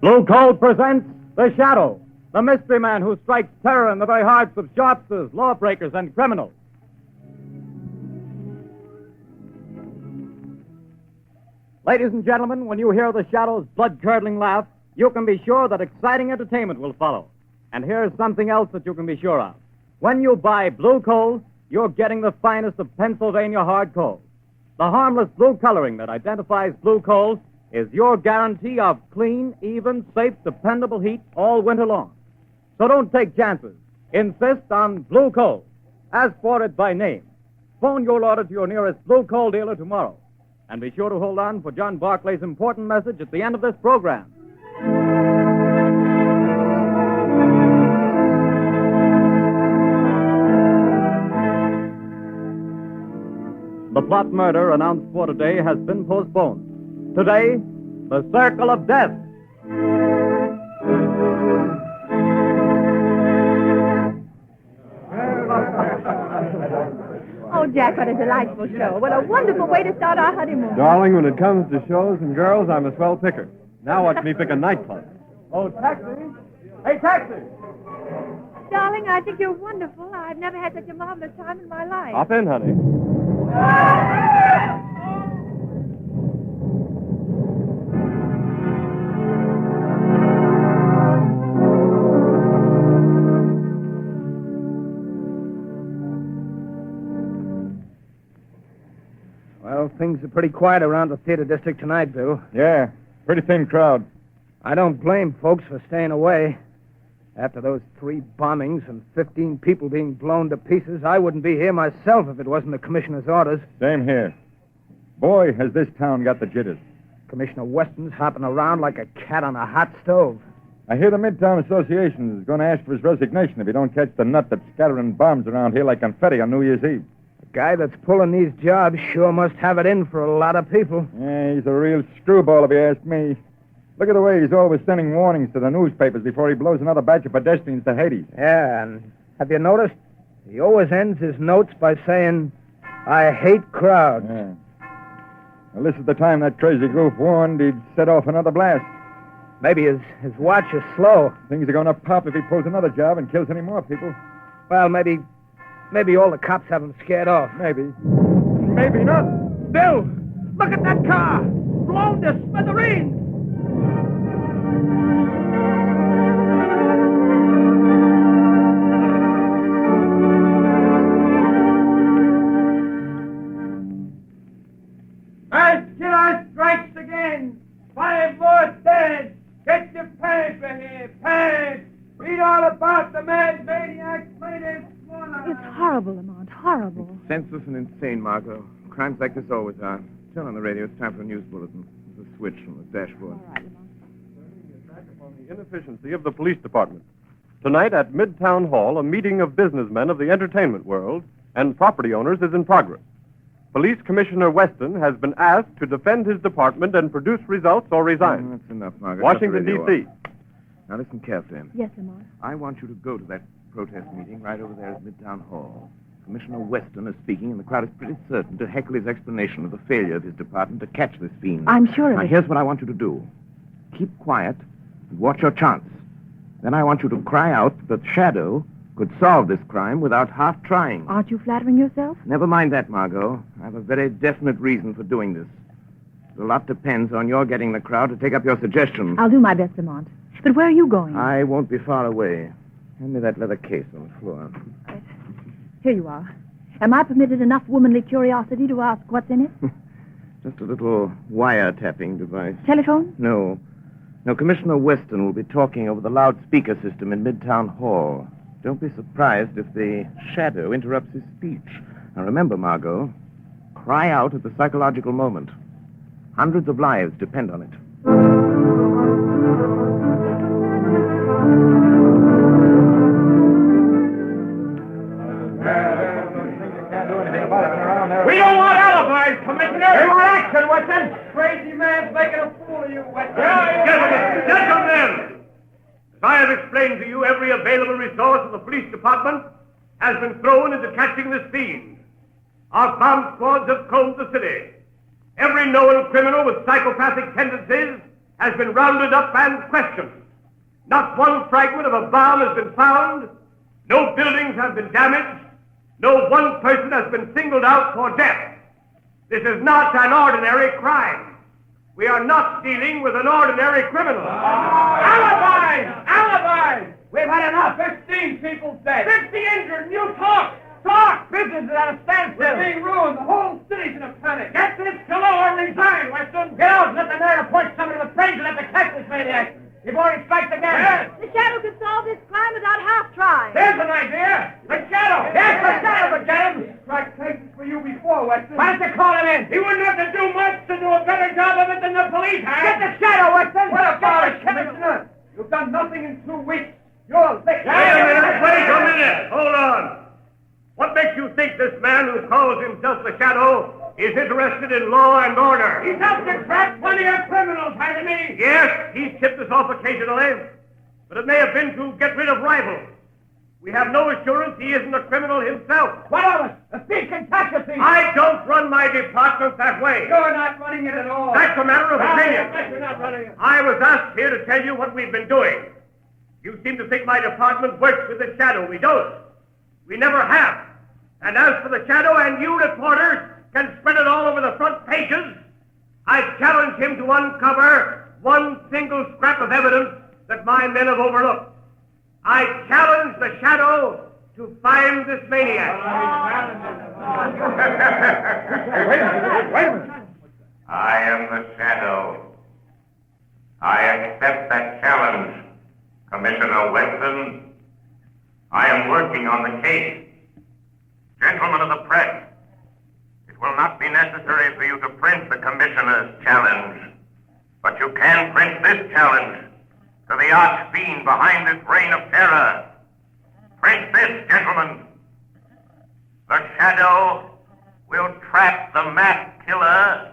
Blue Coal presents The Shadow, the mystery man who strikes terror in the very hearts of sharpsters, lawbreakers, and criminals. Ladies and gentlemen, when you hear The Shadow's blood-curdling laugh, you can be sure that exciting entertainment will follow. And here's something else that you can be sure of. When you buy Blue Coal, you're getting the finest of Pennsylvania hard coal. The harmless blue coloring that identifies Blue Coal is your guarantee of clean, even, safe, dependable heat all winter long. So don't take chances. Insist on Blue Coal. Ask for it by name. Phone your order to your nearest Blue Coal dealer tomorrow. And be sure to hold on for John Barclay's important message at the end of this program. The plot murder announced for today has been postponed. Today, the Circle of Death. Oh, Jack, what a delightful show. What a wonderful way to start our honeymoon. Darling, when it comes to shows and girls, I'm a swell picker. Now watch me pick a nightclub. Oh, taxi! Hey, taxi! Darling, I think you're wonderful. I've never had such a marvelous time in my life. Hop in, honey. Well, things are pretty quiet around the theater district tonight, Bill. Yeah, pretty thin crowd. I don't blame folks for staying away. After those 3 bombings and 15 people being blown to pieces, I wouldn't be here myself if it wasn't the commissioner's orders. Same here. Boy, has this town got the jitters. Commissioner Weston's hopping around like a cat on a hot stove. I hear the Midtown Association is going to ask for his resignation if he don't catch the nut that's scattering bombs around here like confetti on New Year's Eve. The guy that's pulling these jobs sure must have it in for a lot of people. Yeah, he's a real screwball if you ask me. Look at the way he's always sending warnings to the newspapers before he blows another batch of pedestrians to Hades. Yeah, and have you noticed? He always ends his notes by saying, I hate crowds. Yeah. Well, this is the time that crazy goof warned he'd set off another blast. Maybe his watch is slow. Things are going to pop if he pulls another job and kills any more people. Well, maybe all the cops have him scared off. Maybe. Maybe not. Bill, look at that car. Blown to smithereens. Killer strikes again. 5 more dead. Get your paper here. Pants. Read all about the mad maniacs murdered. It's horrible, Lamont, horrible. Senseless and insane, Margot. Crimes like this always are. Turn on the radio. It's time for a news bulletin. There's a switch from the dashboard. All right, Lamont. The inefficiency of the police department. Tonight at Midtown Hall, a meeting of businessmen of the entertainment world and property owners is in progress. Police Commissioner Weston has been asked to defend his department and produce results or resign. That's enough, Margot. Washington, Shut the radio D.C. off. Now listen carefully. Yes, Lamont. I want you to go to that protest meeting right over there at Midtown Hall. Commissioner Weston is speaking, and the crowd is pretty certain to heckle his explanation of the failure of his department to catch this fiend. I'm sure of Now, it. here's what I want you to do. Keep quiet and watch your chance. Then I want you to cry out that Shadow could solve this crime without half trying. Aren't you flattering yourself? Never mind that, Margot. I have a very definite reason for doing this. A lot depends on your getting the crowd to take up your suggestion. I'll do my best, Lamont. But where are you going? I won't be far away. Hand me that leather case on the floor. Here you are. Am I permitted enough womanly curiosity to ask what's in it? Just a little wiretapping device. Telephone? No. No, Commissioner Weston will be talking over the loudspeaker system in Midtown Hall. Don't be surprised if the Shadow interrupts his speech. Now remember, Margot, cry out at the psychological moment. Hundreds of lives depend on it. We don't want alibis, Commissioner. We want action, Weston. Crazy man's making a fool of you, Weston. Gentlemen! As I have explained to you, every available resource of the police department has been thrown into catching this fiend. Our bomb squads have combed the city. Every known criminal with psychopathic tendencies has been rounded up and questioned. Not one fragment of a bomb has been found. No buildings have been damaged. No one person has been singled out for death. This is not an ordinary crime. We are not dealing with an ordinary criminal. Alibis! Alibis! We've had enough. 15 people dead. 50 injured, and you talk! Talk! Business is at a standstill. We're being ruined. The whole city's in a panic. Get this fellow or resign, Weston. Get out and let the mayor punch somebody in the brains and let the catch this maniac. Before he strikes again. Yes. The shadow could solve this crime without half trying. There's an idea. The shadow. Yes, the shadow could get him. He's cracked cases for you before, Weston. Why don't you call him in? He wouldn't have to do much to do a better job of it than the police have. Get the shadow, Weston. What about it, Commissioner? You've done nothing in 2 weeks. You're licked. Wait a minute. Hold on. What makes you think this man who calls himself the Shadow is interested in law and order? He's helped to trap plenty of criminals, hasn't he? Yes, he's tipped us off occasionally, but it may have been to get rid of rivals. We have no assurance he isn't a criminal himself. What of it? A thief can catch a thief. I don't run my department that way. You're not running it at all. That's a matter of opinion. You're not running it. I was asked here to tell you what we've been doing. You seem to think my department works with the Shadow. We don't. We never have. And as for the Shadow, and you reporters can spread it all over the front pages, I challenge him to uncover one single scrap of evidence that my men have overlooked. I challenge the Shadow to find this maniac. Wait a minute. I am the Shadow. I accept that challenge, Commissioner Weston. I am working on the case. Gentlemen of the press, it will not be necessary for you to print the Commissioner's challenge, but you can print this challenge to the arch-fiend behind this reign of terror. Print this, gentlemen. The Shadow will trap the masked killer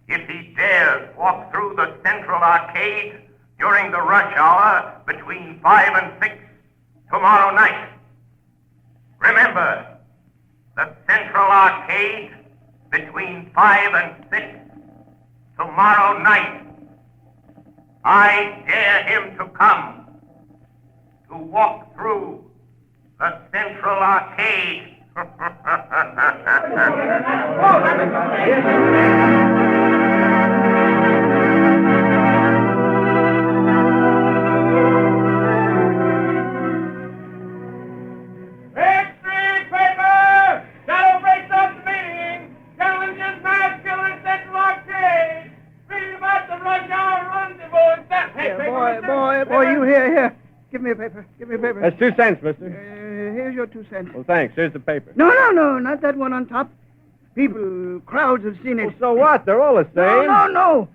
if he dares walk through the Central Arcade during the rush hour between 5 and 6 tomorrow night. Remember, the Central Arcade between 5 and 6 tomorrow night. I dare him to come, to walk through the Central Arcade. Boy, you here. Give me a paper. That's 2 cents, mister. Here's your 2 cents. Well, thanks. Here's the paper. No, not that one on top. People, crowds have seen it. Well, so what? They're all the same. No.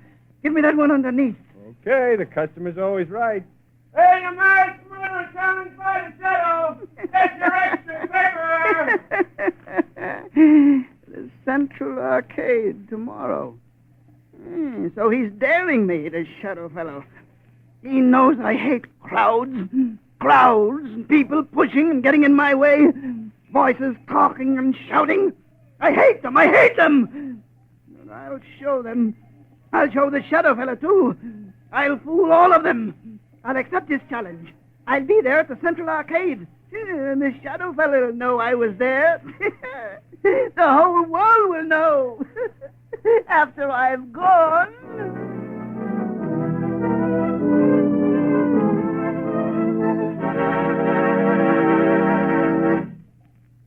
Give me that one underneath. Okay, the customer's always right. Hey, the masked murderer challenged by the Shadow. That's your extra paper. The Central Arcade tomorrow. So he's daring me, this Shadow fellow. He knows I hate crowds, people pushing and getting in my way, voices talking and shouting. I hate them. And I'll show them. I'll show the Shadow fellow, too. I'll fool all of them. I'll accept his challenge. I'll be there at the Central Arcade. And the Shadow fellow will know I was there. The whole world will know. After I've gone.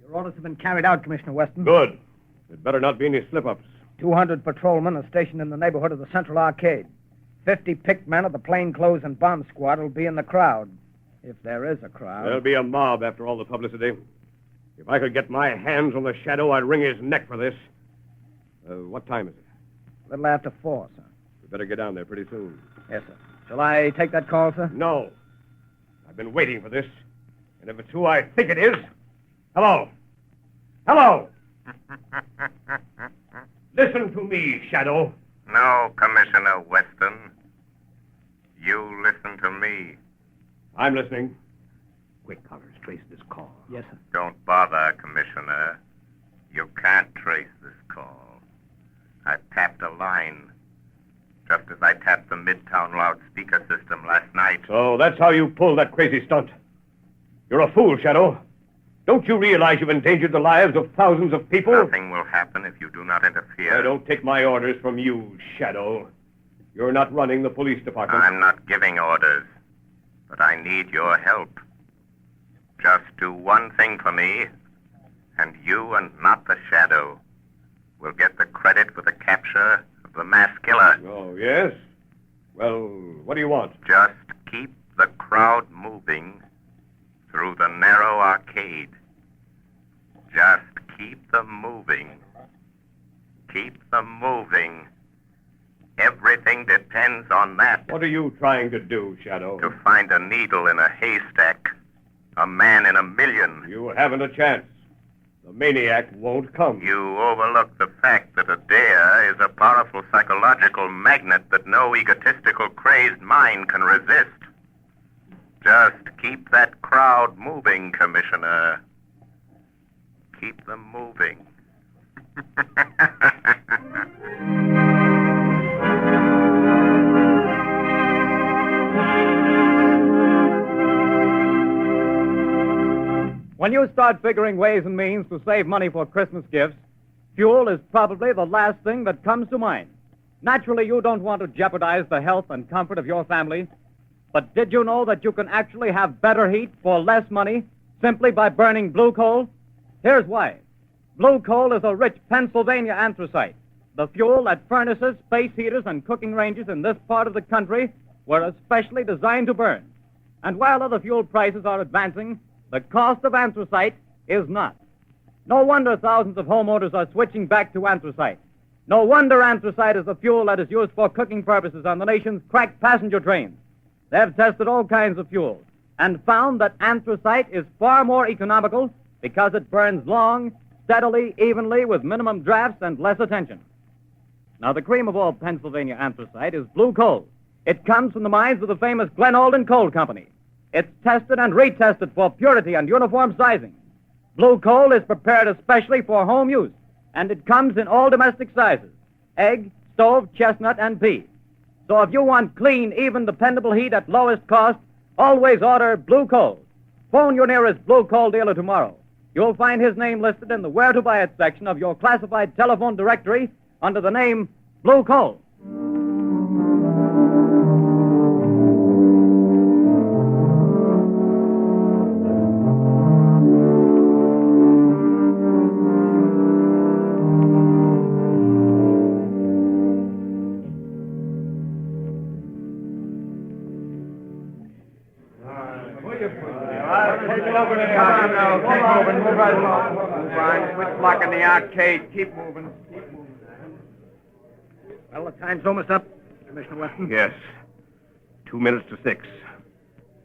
Your orders have been carried out, Commissioner Weston. Good. There'd better not be any slip-ups. 200 patrolmen are stationed in the neighborhood of the Central Arcade. 50 picked men of the plainclothes and bomb squad will be in the crowd. If there is a crowd. There'll be a mob after all the publicity. If I could get my hands on the Shadow, I'd wring his neck for this. What time is it? A little after 4, sir. We better get down there pretty soon. Yes, sir. Shall I take that call, sir? No. I've been waiting for this. And if it's who I think it is... Hello. Listen to me, Shadow. No, Commissioner Weston. You listen to me. I'm listening. Quick, Collars, trace this call. Yes, sir. Don't bother, Commissioner. You can't trace this call. I tapped a line, just as I tapped the Midtown loudspeaker system last night. So that's how you pulled that crazy stunt. You're a fool, Shadow. Don't you realize you've endangered the lives of thousands of people? Nothing will happen if you do not interfere. I don't take my orders from you, Shadow. You're not running the police department. I'm not giving orders, but I need your help. Just do one thing for me, and you and not the Shadow will get the credit for the capture of the mass killer. Oh, yes? Well, what do you want? Just keep the crowd moving through the narrow arcade. Just keep them moving. Keep them moving. Everything depends on that. What are you trying to do, Shadow? To find a needle in a haystack. A man in a million. You haven't a chance. The maniac won't come. You overlook the fact that a dare is a powerful psychological magnet that no egotistical, crazed mind can resist. Just keep that crowd moving, Commissioner. Keep them moving. When you start figuring ways and means to save money for Christmas gifts, fuel is probably the last thing that comes to mind. Naturally, you don't want to jeopardize the health and comfort of your family. But did you know that you can actually have better heat for less money simply by burning blue coal? Here's why. Blue coal is a rich Pennsylvania anthracite, the fuel that furnaces, space heaters, and cooking ranges in this part of the country were especially designed to burn. And while other fuel prices are advancing, the cost of anthracite is not. No wonder thousands of homeowners are switching back to anthracite. No wonder anthracite is the fuel that is used for cooking purposes on the nation's crack passenger trains. They've tested all kinds of fuels and found that anthracite is far more economical because it burns long, steadily, evenly, with minimum drafts and less attention. Now, the cream of all Pennsylvania anthracite is blue coal. It comes from the mines of the famous Glen Alden Coal Company. It's tested and retested for purity and uniform sizing. Blue coal is prepared especially for home use, and it comes in all domestic sizes: egg, stove, chestnut, and pea. So if you want clean, even, dependable heat at lowest cost, always order blue coal. Phone your nearest blue coal dealer tomorrow. You'll find his name listed in the Where to Buy It section of your classified telephone directory under the name Blue Coal. Quit blocking the arcade. Keep moving. Well, the time's almost up, Commissioner Weston. Yes. 2 minutes to 6.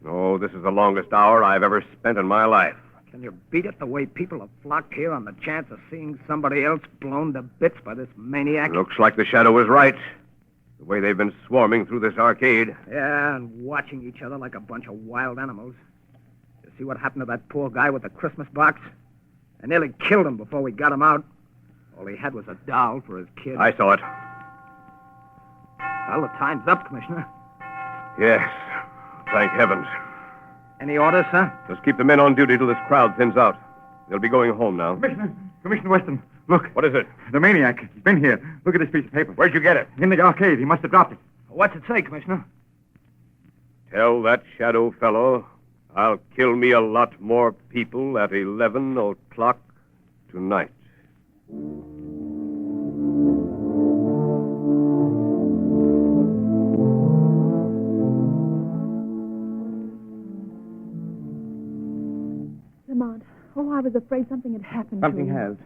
Oh, this is the longest hour I've ever spent in my life. Can you beat it the way people have flocked here on the chance of seeing somebody else blown to bits by this maniac? Looks like the Shadow was right. The way they've been swarming through this arcade. Yeah, and watching each other like a bunch of wild animals. You see what happened to that poor guy with the Christmas box? I nearly killed him before we got him out. All he had was a doll for his kid. I saw it. Well, the time's up, Commissioner. Yes. Thank heavens. Any orders, sir? Just keep the men on duty till this crowd thins out. They'll be going home now. Commissioner Weston, look. What is it? The maniac. He's been here. Look at this piece of paper. Where'd you get it? In the arcade. He must have dropped it. What's it say, Commissioner? Tell that Shadow fellow I'll kill me a lot more people at 11 o'clock tonight. Lamont, I was afraid something had happened Something to him. has.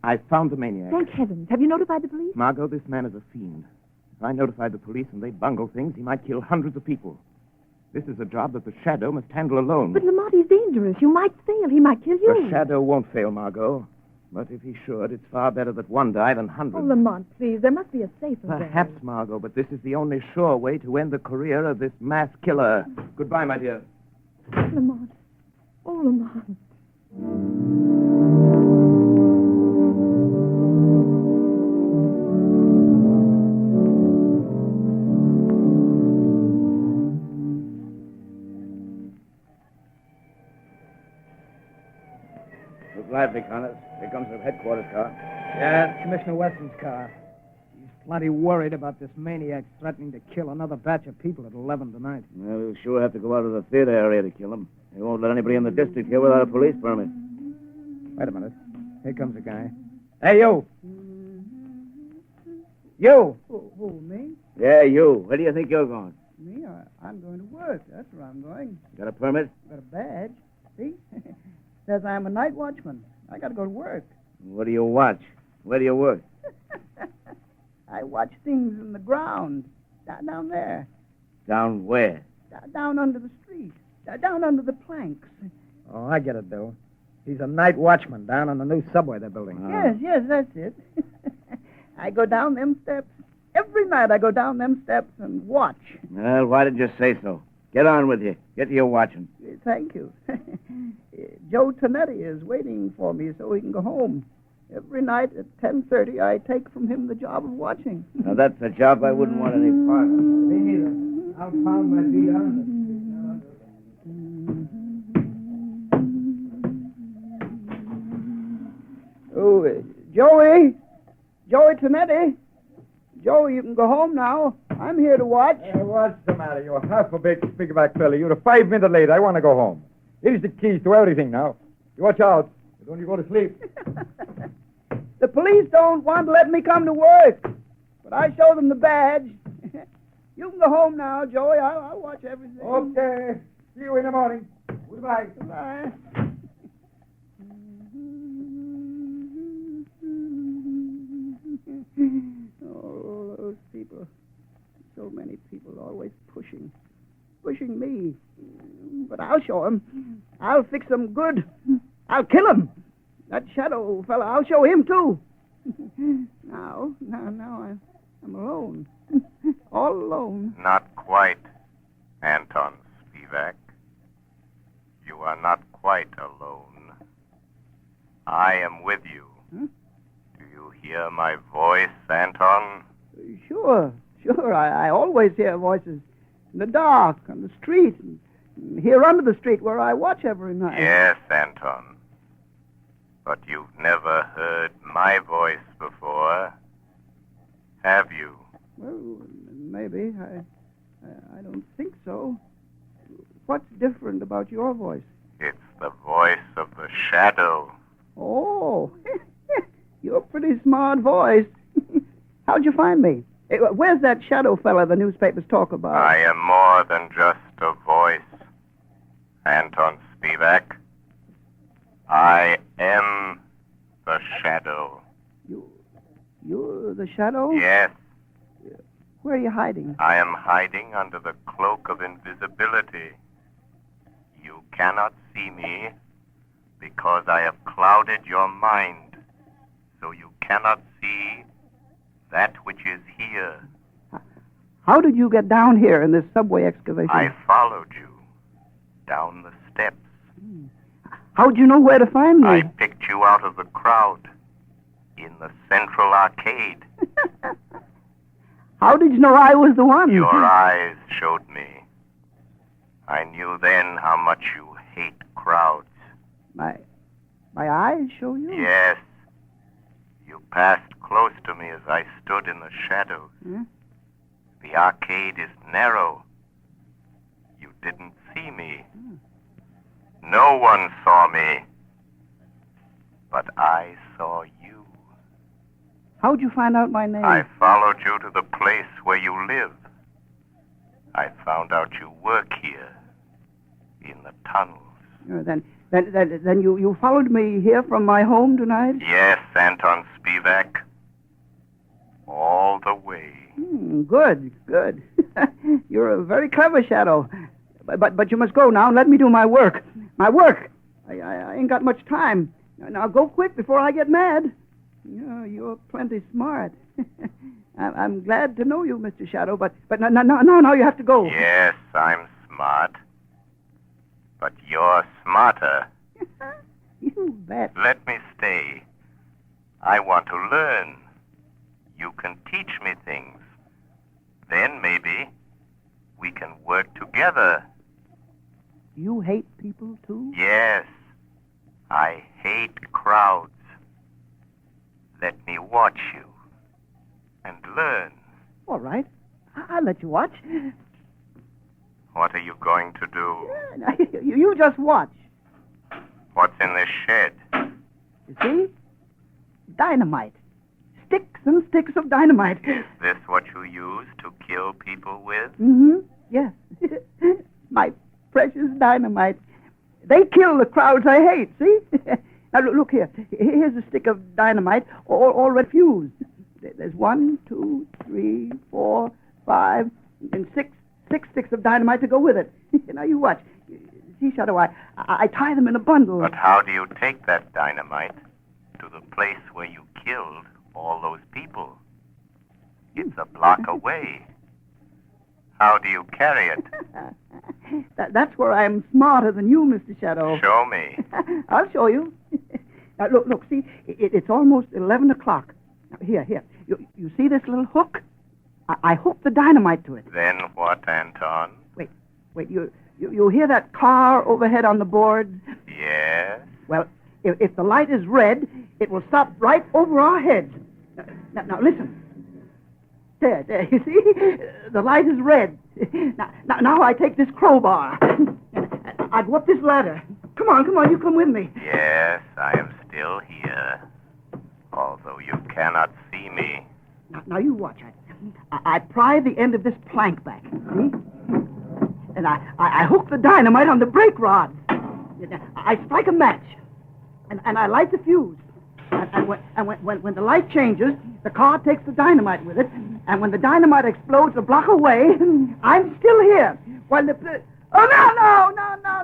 I found the maniac. Thank heavens. Have you notified the police? Margot, this man is a fiend. If I notified the police and they bungle things, he might kill hundreds of people. This is a job that the Shadow must handle alone. But Lamont, he's dangerous. You might fail. He might kill you. The Shadow won't fail, Margot. But if he should, it's far better that one die than hundreds. Oh, Lamont, please. There must be a safer way. Perhaps, Margot, but this is the only sure way to end the career of this mass killer. Goodbye, my dear. Lamont. Oh, Lamont. Look lively, Connors. Here comes the headquarters car. Yeah, it's Commissioner Weston's car. He's plenty worried about this maniac threatening to kill another batch of people at 11 tonight. Well, we'll sure have to go out of the theater area to kill him. They won't let anybody in the district here without a police permit. Wait a minute. Here comes a guy. Hey, you! You! Who, me? Yeah, you. Where do you think you're going? Me? I'm going to work. That's where I'm going. Got a permit? Got a badge. See? Says I'm a night watchman. I got to go to work. What do you watch? Where do you work? I watch things in the ground. Down there. Down where? Down under the street. Down under the planks. Oh, I get it, Bill. He's a night watchman down on the new subway they're building. Yes, that's it. I go down them steps. Every night I go down them steps and watch. Well, why did you say so? Get on with you. Get to your watching. Thank you. Joe Tonetti is waiting for me so he can go home. Every night at 10:30, I take from him the job of watching. Now, that's a job I wouldn't want any part of. Me neither. I'll pound my feet on Oh, Joey Tonetti. Joey, you can go home now. I'm here to watch. What's the matter? You're half a big speakerback fella. You're 5 minutes late. I want to go home. Here's the keys to everything now. You watch out. Don't you go to sleep. The police don't want to let me come to work, but I show them the badge. You can go home now, Joey. I'll watch everything. Okay. See you in the morning. Goodbye. Bye. Oh, those people. So many people always pushing me. But I'll show them. I'll fix them good. I'll kill him. That shadow fella, I'll show him, too. Now I'm alone. All alone. Not quite, Anton Spivak. You are not quite alone. I am with you. Huh? Do you hear my voice, Anton? Sure. I always hear voices in the dark, on the street, and here under the street where I watch every night. Yes, Anton. But you've never heard my voice before, have you? Well, maybe. I don't think so. What's different about your voice? It's the voice of the shadow. Oh, you're a pretty smart voice. How'd you find me? Where's that shadow fella the newspapers talk about? I am more than just a voice, Anton Spivak. I am the shadow. You're the shadow? Yes, Where are you hiding? I am hiding under the cloak of invisibility. You cannot see me because I have clouded your mind, so you cannot see that which is here. How did you get down here in this subway excavation? I followed you down the steps. How'd you know where to find me? I picked you out of the crowd in the central arcade. How did you know I was the one? Your eyes showed me. I knew then how much you hate crowds. My eyes show you? Yes. You passed close to me as I stood in the shadows. Hmm? The arcade is narrow. You didn't see me. No one saw me. But I saw you. How'd you find out my name? I followed you to the place where you live. I found out you work here, in the tunnels. Then you followed me here from my home tonight? Yes, Anton Spivak. All the way. Good. You're a very clever shadow. But you must go now and let me do my work. My work! I ain't got much time. Now go quick before I get mad. You're plenty smart. I'm glad to know you, Mr. Shadow, but no, you have to go. Yes, I'm smart. But you're smarter. You bet. Let me stay. I want to learn. You can teach me things. Then maybe we can work together. You hate people, too? Yes. I hate crowds. Let me watch you and learn. All right. I'll let you watch. What are you going to do? You just watch. What's in this shed? You see? Dynamite. Sticks and sticks of dynamite. Is this what you use to kill people with? Mm-hmm. Yes. My precious dynamite. They kill the crowds I hate, see? Now, look here. Here's a stick of dynamite, all red fused. There's 1, 2, 3, 4, 5, and 6 sticks of dynamite to go with it. Now, you watch. See, Shadow, I tie them in a bundle. But how do you take that dynamite to the place where you killed all those people? It's a block away. How do you carry it? That's where I'm smarter than you, Mr. Shadow. Show me. I'll show you. Now, look, see, it's almost 11 o'clock. Now, here. You see this little hook? I hooked the dynamite to it. Then what, Anton? Wait, you hear that car overhead on the board? Yes? Well, if the light is red, it will stop right over our heads. Now listen. There, you see? The light is red. Now I take this crowbar. I go up this ladder. Come on, you come with me. Yes, I am still here. Although you cannot see me. Now you watch. I pry the end of this plank back. See? And I hook the dynamite on the brake rod. I strike a match. And I light the fuse. And when the light changes, the car takes the dynamite with it. And when the dynamite explodes a block away, I'm still here. While the... Oh,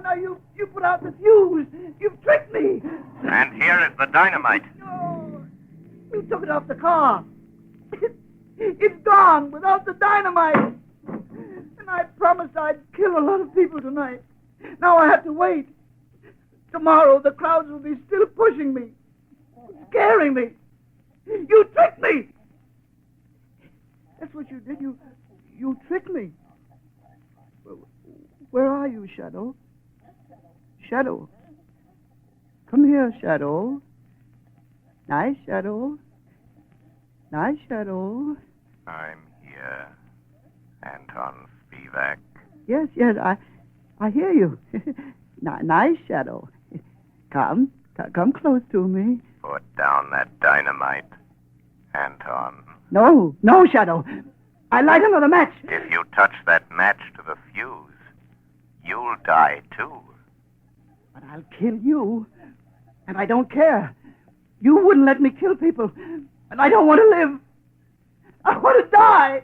no, you put out the fuse. You've tricked me. And here is the dynamite. No, you took it off the car. It's gone without the dynamite. And I promised I'd kill a lot of people tonight. Now I have to wait. Tomorrow the crowds will be still pushing me, scaring me. You tricked me. That's what you did. You tricked me. Where are you, Shadow? Shadow. Come here, Shadow. Nice, Shadow. Nice, Shadow. I'm here, Anton Spivak. Yes, I hear you. Nice, Shadow. Come close to me. Put down that dynamite, Anton. No, Shadow. I light another match. If you touch that match to the fuse, you'll die too. But I'll kill you. And I don't care. You wouldn't let me kill people. And I don't want to live. I want to die.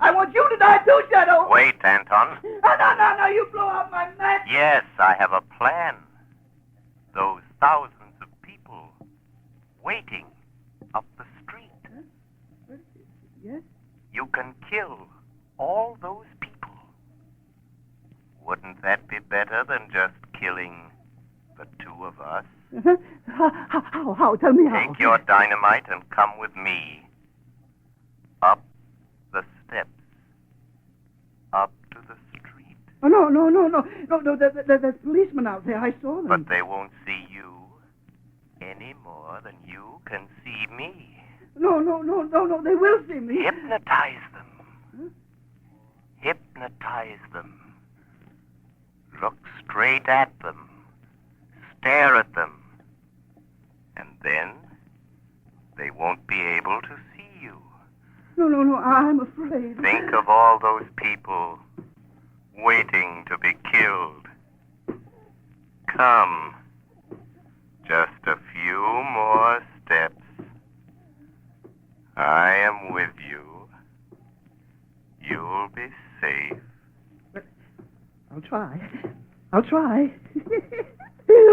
I want you to die too, Shadow. Wait, Anton. No, you blow out my match. Yes, I have a plan. Those thousands of people waiting up the street. Huh? Yes? You can kill all those people. Wouldn't that be better than just killing the two of us? How? Tell me how. Take your dynamite and come with me. Up the steps. Up to the street. Oh, no. There's policemen out there. I saw them. But they won't see you any more than you can see me. No. They will see me. Hypnotize them. Huh? Hypnotize them. Look straight at them. Stare at them. And then they won't be able to see you. No, I'm afraid. Think of all those people waiting to be killed. Come. Just a few more steps. I am with you. You'll be safe. But I'll try.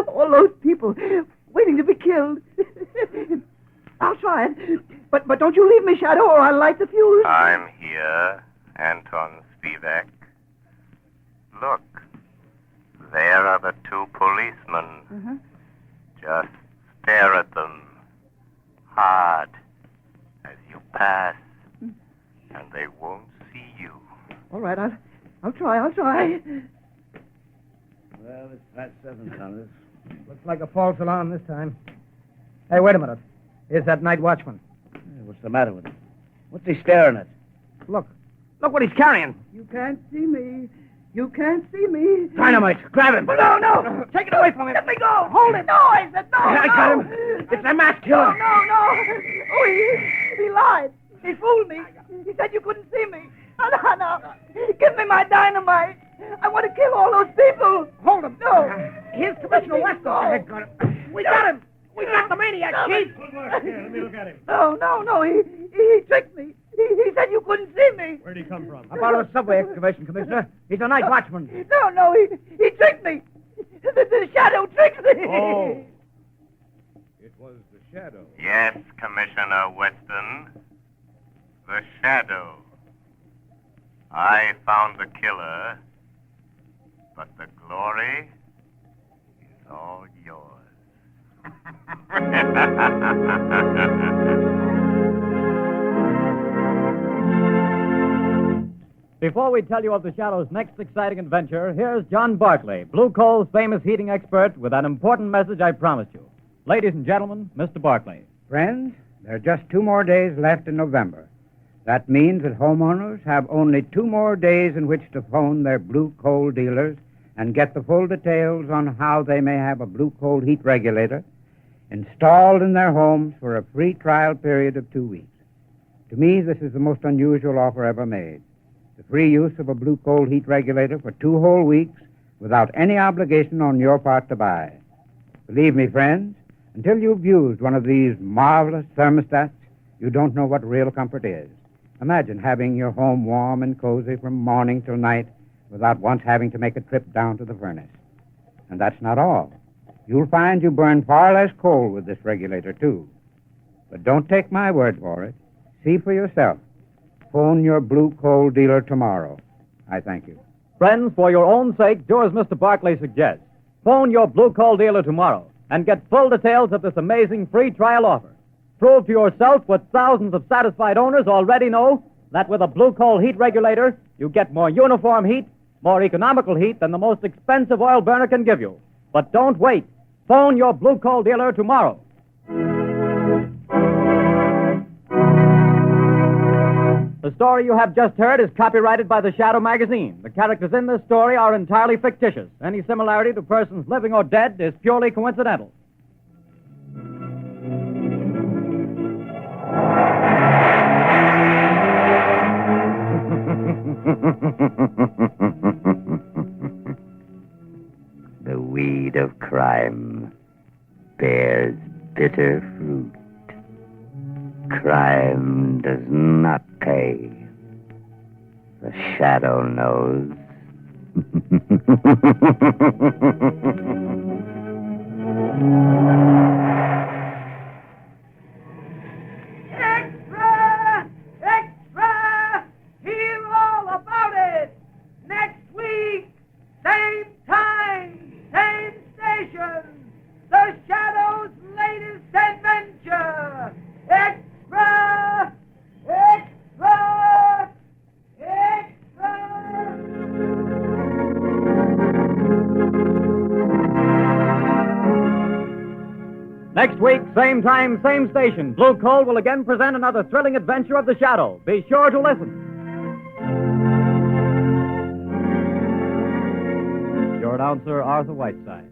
All those people waiting to be killed. I'll try it. But don't you leave me, Shadow, or I'll light the fuse. I'm here, Anton Spivak. Look. There are the two policemen. Uh-huh. Just stare at them hard as you pass, and they won't see you. All right, I'll try. Well, it's past 7, Connors. Looks like a false alarm this time. Hey, wait a minute. Here's that night watchman. What's the matter with him? What's he staring at? Look what he's carrying. You can't see me. You can't see me. Dynamite. Grab him. No. Take it away from him. Let me go. Hold it. No, I said no. I got him. It's a mass killer. No. Oh, he lied. He fooled me. He said you couldn't see me. No. Give me my dynamite. I want to kill all those people. Hold him. No. Here's Commissioner Weston. Got him. We got him. We got the maniac, Chief. Here, let me look at him. No. He tricked me. He said you couldn't see me. Where'd he come from? Up out of the subway excavation, Commissioner. He's a night watchman. No, he tricked me. The shadow tricked me. Oh. It was the shadow. Yes, Commissioner Weston. The shadow. I found the killer, but the glory is all yours. Before we tell you of the Shadow's next exciting adventure, here's John Barclay, Blue Coal's famous heating expert, with an important message I promised you. Ladies and gentlemen, Mr. Barclay. Friends, there are just 2 more days left in November. That means that homeowners have only 2 more days in which to phone their Blue Coal dealers and get the full details on how they may have a Blue Coal heat regulator installed in their homes for a free trial period of 2 weeks. To me, this is the most unusual offer ever made. The free use of a Blue Coal heat regulator for 2 whole weeks without any obligation on your part to buy. Believe me, friends, until you've used one of these marvelous thermostats, you don't know what real comfort is. Imagine having your home warm and cozy from morning till night without once having to make a trip down to the furnace. And that's not all. You'll find you burn far less coal with this regulator, too. But don't take my word for it. See for yourself. Phone your Blue Coal dealer tomorrow. I thank you. Friends, for your own sake, do as Mr. Barclay suggests. Phone your Blue Coal dealer tomorrow and get full details of this amazing free trial offer. Prove to yourself what thousands of satisfied owners already know, that with a Blue Coal heat regulator, you get more uniform heat, more economical heat than the most expensive oil burner can give you. But don't wait. Phone your Blue Coal dealer tomorrow. The story you have just heard is copyrighted by the Shadow magazine. The characters in this story are entirely fictitious. Any similarity to persons living or dead is purely coincidental. The weed of crime bears bitter fruit. Crime does not pay. The shadow knows. Extra! Extra! Hear all about it! Next week, same time, same station. The Shadow's latest adventure. Extra! Extra! Extra! Next week, same time, same station, Blue Coal will again present another thrilling adventure of the Shadow. Be sure to listen. Your announcer, Arthur Whiteside.